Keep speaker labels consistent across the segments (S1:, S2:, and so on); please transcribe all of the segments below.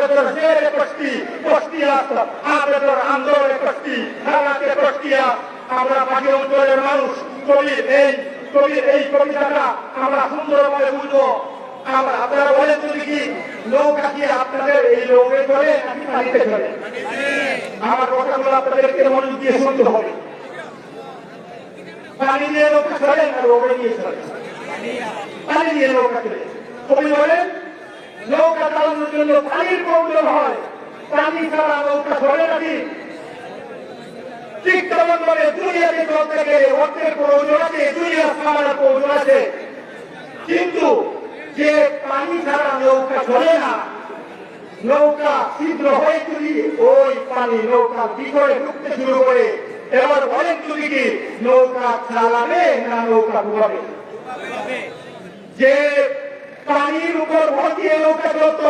S1: বেতর জেরে কষ্টি কষ্টিয়াত বেতর আন্দোলনে কষ্টি হারাতে কষ্টিয়া আমরা পাখি অঞ্চলের মানুষ কবির এই কবিতাটা আমরা সুন্দরভাবে বুঝবো। আপনারা বলেন যদি কি নৌকা কি আপনাদের এই নৌকে চলে নাকি পানিতে চলে? আমার কথাগুলো আপনাদেরকে মনোযোগ দিয়ে শুনতে হবে। পানি দিয়ে নৌকা চলে না নৌকা নিয়ে চলে? পানি দিয়ে নৌকা চলে। কবি বলেন নৌকা চালানোর জন্য পানির প্রয়োজন হয়, পানি ছাড়া নৌকা চলে নাকি? ঠিক তেমন ভাবে দুনিয়াকে চলতে গেলে অর্থের প্রয়োজন আছে, দুনিয়া সামানের প্রয়োজন আছে, কিন্তু যে পানি ছাড়া নৌকা চলে না, নৌকা ছিদ্র হয়ে যদি ওই পানি নৌকা ভিতরে ঢুকতে শুরু করে, এবার বলেন তুমি কি নৌকা চালাবে না নৌকা ডুবাবে? যে পানির উপর ভর দিয়ে নৌকা চলত,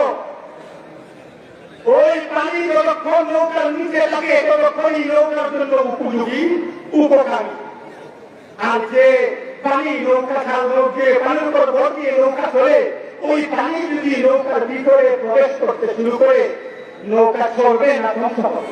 S1: ওই পানি যতক্ষণ নৌকার নিচে লাগে ততক্ষণই নৌকার জন্য উপযোগী উপকারী। আর যে পানি নৌকা যে পানির উপর ভর দিয়ে নৌকা চলে, ওই পানি যদি নৌকার ভিতরে প্রবেশ করতে শুরু করে নৌকা চলবে না ধ্বংস হবে?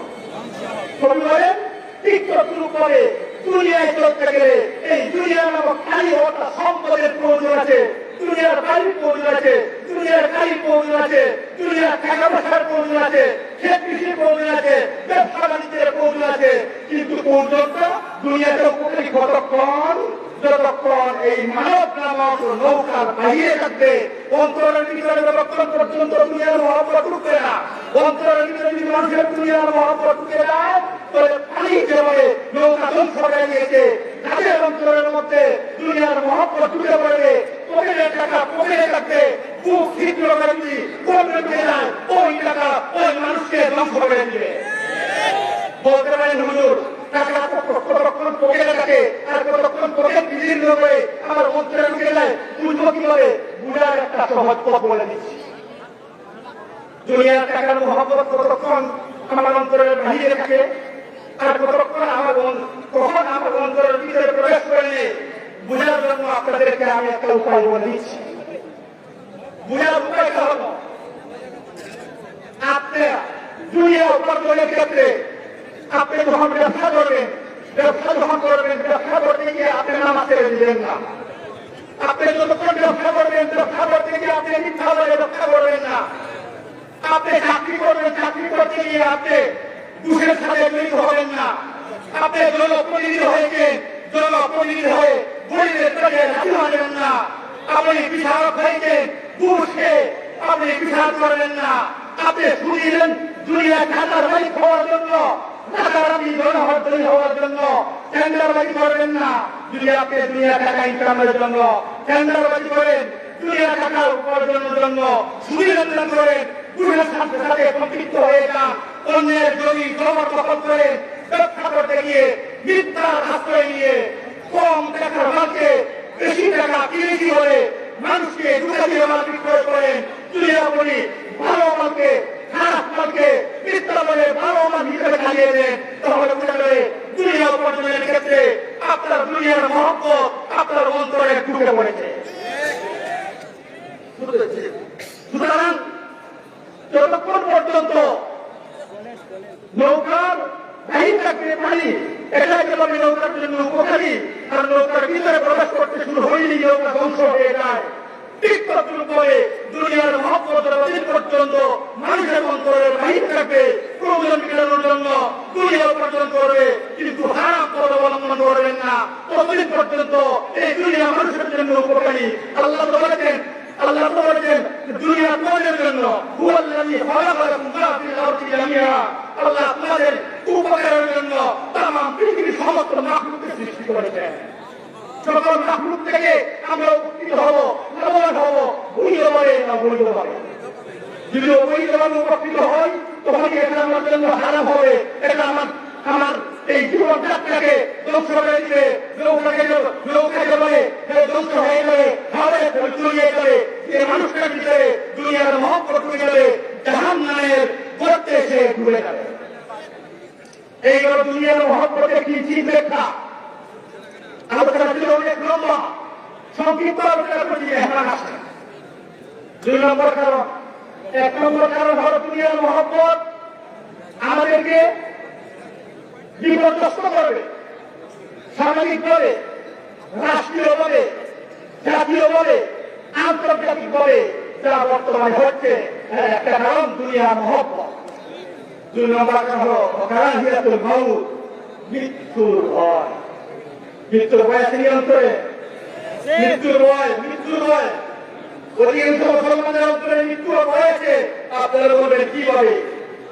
S1: ঠিক শুরু করে দুনিয়ায় চলতে গেলে এই দুনিয়া নামক খালি হওয়াটা সম্পদের প্রয়োজন আছে, দুনিয়ার বাড়ির প্রয়োজন আছে, দুনিয়ার গাড়ির প্রয়োজন আছে, দুনিয়ার টাকা পয়সার প্রয়োজন আছে, ক্ষেত কৃষির প্রয়োজন আছে, ব্যবসা বাণিজ্যের প্রয়োজন আছে, কিন্তু পর্যন্ত দুনিয়াতে উপকারী কতক্ষণ যতক্ষণ এই মানব নামক নৌকার বাহিরে থাকবে, অন্তরের ভিতরে যতক্ষণ পর্যন্ত দুনিয়ার মহব্বত ঢুকবে না, অন্তরের ভিতরে যদি মানুষের দুনিয়ার মহব্বত ঢুকে যায় তাহলে পানি যেভাবে নৌকা ধ্বংস হয়ে গিয়েছে, তাদের অন্তরের মধ্যে দুনিয়ার মহব্বত ঢুকে পড়বে, পকেটের টাকা পকেটে থাকবে, বুক ছিদ্র করে যদি কমে পেয়ে যায় ওই টাকা ওই মানুষকে ধ্বংস করে দিবে। বলতে পারেন হুজুর টাকা কতক্ষণ পকেটে থাকে আর কতক্ষণ পকেট বিদীর্ণ করে আমার অন্তরে ঢুকে যায়, বুঝবো কিভাবে? বুঝার একটা সহজ পথ বলে দিচ্ছি। দুনিয়ার টাকার মহব্বত কতক্ষণ আমার অন্তরের বাহিরে থাকে আর কতক্ষণ কখন আমার অন্তরের ভিতরে প্রবেশ করে, বুঝার জন্য আপনাদেরকে আমি একটা উপায় বলে দিচ্ছি। বুঝার উপায়টা হলো, আপনি দুনিয়া উপার্জনের ক্ষেত্রে আপনি যখন ব্যবসা করবেন, ব্যবসা করতে গিয়ে আপনি নামাজ ছেড়ে দিবেন না। আপনি যতক্ষণ ব্যবসা করবেন, ব্যবসা করতে গিয়ে আপনি মিথ্যা বলে ব্যবসা করবেন না। আপনি চাকরি করবেন, চাকরি করতে গিয়ে আপনি দুঃখের সাথে জড়িত হবেন না। আপনি জনপ্রতিনিধি হয়ে গরিবের কাছে রাজি হবেন না। আপনি বিচারক হয়েছেন, ঘুষকে আপনি বিচার করবেন না। আপনি শুনিলেন দুনিয়া খাতার মালিক হওয়ার জন্য, রাতারাতি জনহরদলি হওয়ার জন্য টেন্ডারবাজি করবেন না। যদি আপনি দুনিয়া টাকা ইনকামের জন্য টেন্ডারবাজি করেন, দুনিয়া টাকা উপার্জনের জন্য সুদি লেনদেন করেন, ঘুষের সাথে সাথে সম্পৃক্ত হয়ে যান, অন্যের জমি জবরদখল করে ব্যবসা করতে গিয়ে মিথ্যার আশ্রয় নিয়ে কম টাকার মালকে বেশি টাকা কিনেছি বলে মানুষকে দুটাকে মাল বিক্রয় করেন। দুনিয়া বলি ভালো মালকে খারাপ মালকে মিথ্যা বলে ভালো মাল হিসেবে খাইয়ে দেন, তাহলে বোঝা যাবে দুনিয়া উপার্জনের ক্ষেত্রে আপনার দুনিয়ার মহব্বত আপনার অন্তরে ঢুকে পড়েছে। সুতরাং যতক্ষণ পর্যন্ত নৌকার বাহির থাকবে পানি, এটা যেভাবে নৌকার জন্য উপকারী, আর নৌকার ভিতরে প্রবেশ করতে শুরু হয়নি নৌকা ধ্বংস হয়ে যায়। ঠিক ততক্ষণে দুনিয়ার মহব্বত যতদিন পর্যন্ত মানুষের অন্তরে বাহির থাকবে, প্রয়োজন মেটানোর জন্য দুনিয়া উপার্জন করবে, কিন্তু হারাম পথ অবলম্বন করবেন না, ততদিন পর্যন্ত এই দুনিয়া মানুষের জন্য উপকারী। আল্লাহ তো বলেছেন দুনিয়া তোমাদের জন্য, আল্লাহ তোমাদের উপকারের জন্য তাম পৃথিবীর সমস্ত মাখলুককে সৃষ্টি করেছেন। সকল মাখলুক থেকে আমরা উপকৃত হব, লাভবান হব, বৈধ হবে না বৈধ হবে। যদি অবৈধভাবে উপকৃত হয় তখন এটা আমার জন্য হারাম হবে, এটা আমার এই জীবন যাত্রাকে ধ্বংস করে দিবে, নৌকাকে বলে ধ্বংস হয়ে যাবে, চলিয়ে যাবে, যে মানুষটার ভিতরে দুনিয়ার মহব্বত ঢুকে যাবে, জাহান্নামের গর্তে সে ডুবে যাবে। এইগুলো দুনিয়ার মহব্বতের কি চিন্তা ব্যাখ্যা আলোচনা ছিল অনেক লম্বা, সংক্ষিপ্ত আলোচনা করছি এখন আসছে। 2 নম্বর কারণ এক নম্বর কারণ হলো দুনিয়ার মহব্বত আমাদেরকে বিপর্যস্ত করবে, সামাজিকভাবে, রাষ্ট্রীয়ভাবে, জাতীয়ভাবে, আন্তর্জাতিকভাবে যা বর্তমানে হচ্ছে একটা কারণ দুনিয়ার মহব্বত। দুই নম্বর কারণ হলো কারাহিয়াতুল মাউত, মৃত্যুর ভয়। মৃত্যুর ভয় আছে অন্তরে, মৃত্যুর ভয়, মৃত্যুর ভয়। অধিকাংশ মুসলমানের অন্তরে মৃত্যুর ভয় আছে। আপনারা বলবেন কিভাবে?